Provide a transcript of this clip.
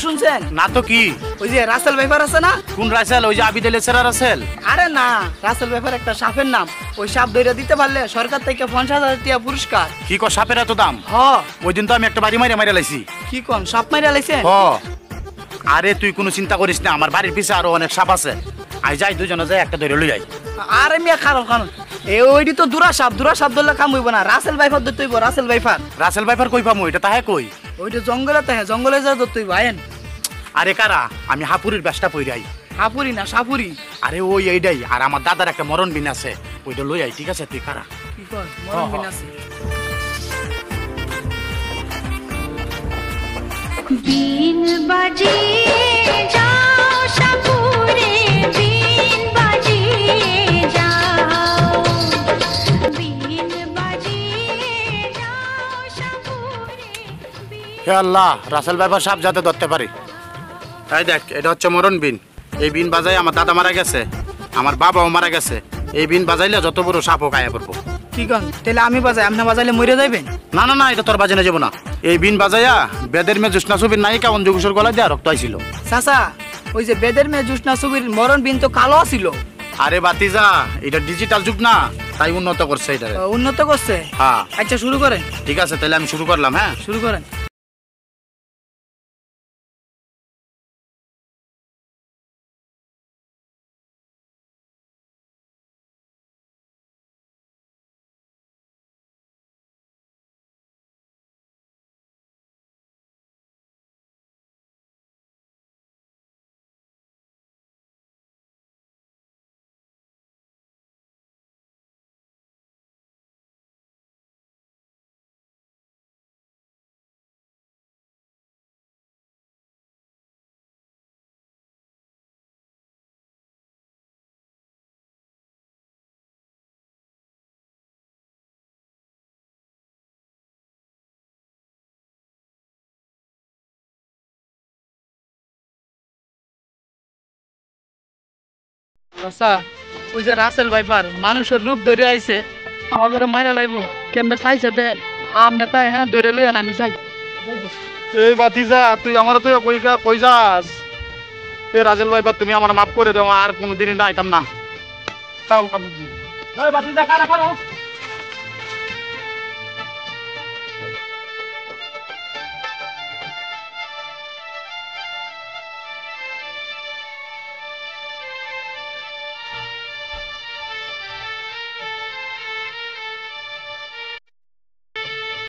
শুনছেন? না তো কি? ওই যে রাসেল ভাইপার আছে না? কোন রাসেল? ওই যে আবিদ লেসেরা রাসেল? আরে না, রাসেল ভাইপার একটা সাপের নাম। ওই সাপ ধরে দিতে পারলে সরকার থেকে 50,000 টাকা পুরস্কার। কি কর সাপের এত দাম? হ। ওই দিন তো আমি একটা বাড়ি মাইরা লাইছি। কি কোন সাপ মাইরা লাইছেন? হ। আরে তুই কোনো চিন্তা করিস না, আমার বাড়ির পিছে আরো অনেক সাপ আছে। আই যাই দুজনে যাই একটা ধরে লই যাই। আরে মিয়া খারাপ খান, ওইটি তো দুরা সাপ ধরলে কাম হইব না। রাসেল ভাইপার ধরতে হইব, রাসেল ভাইপার। রাসেল ভাইপার কই পামু? এটা তাহে কই? ওইটা জঙ্গলে তাহে, জঙ্গলে যা ধরতে হইব। আয়েন। আরে কারা? আমি হাপুরির ব্যস্তা পইরাই। হাপুরি না সাপুরি। আরে ওই এইটাই। আর আমার দাদার একটা মরণ বিন আছে, ওইটা লই আই। ঠিক আছে? তুই কারা? কি কর মরণ বিন আছে? বিন বাজিয়ে যাও সাপুরে, বিন বাজিয়ে যাও, বিন বাজিয়ে যাও সাপুরে। হে আল্লাহ, রাসেল ভাইপার সাপ যাতে ধরতে পারি। এই দেখ, এটা হচ্ছে মরণ বিন। এই বিন বাজাই আমার দাদা মারা গেছে, আমার বাবাও মারা গেছে। এই বিন বাজাইলে যত বড় সাপও গায়ে পড়বো। কি কন? তাহলে আমি বাজাই, আপনি বাজাইলে মরে যাইবেন? না না না, এটা তোর বাজানো যাবো না। এই বিন বাজাইয়া বেদের মেয়ে জোসনা ছবির নায়িকা অঞ্জু ঘোষের গলায় দেওয়া রক্ত আইছিল। চাচা, ওই যে বেদের মেয়ে জোসনা ছবির মরণ বিন তো কালো ছিল। আরে বাতিজা, এটা ডিজিটাল যুগ না, তাই উন্নত করছে এটা। উন্নত করছে? হ্যাঁ। আচ্ছা শুরু করেন। ঠিক আছে, তাহলে আমি শুরু করলাম। হ্যাঁ, শুরু করেন। চাচা, ওই যে রাসেল ভাইপার মানুষের রূপ ধরে আইছে, আমাদের মাইরা লাইব। কেমনে চাইছে দেন, আমনে তাই হ্যাঁ ধরে লই আমি যাই। এই বাতিজা, তুই আমার তুই কই যাস? এ রাজেল ভাইপার, তুমি আমার মাফ করে দাও, আর কোনোদিনই না আইতাম না। তাও এই বাতিজা, কারা কারা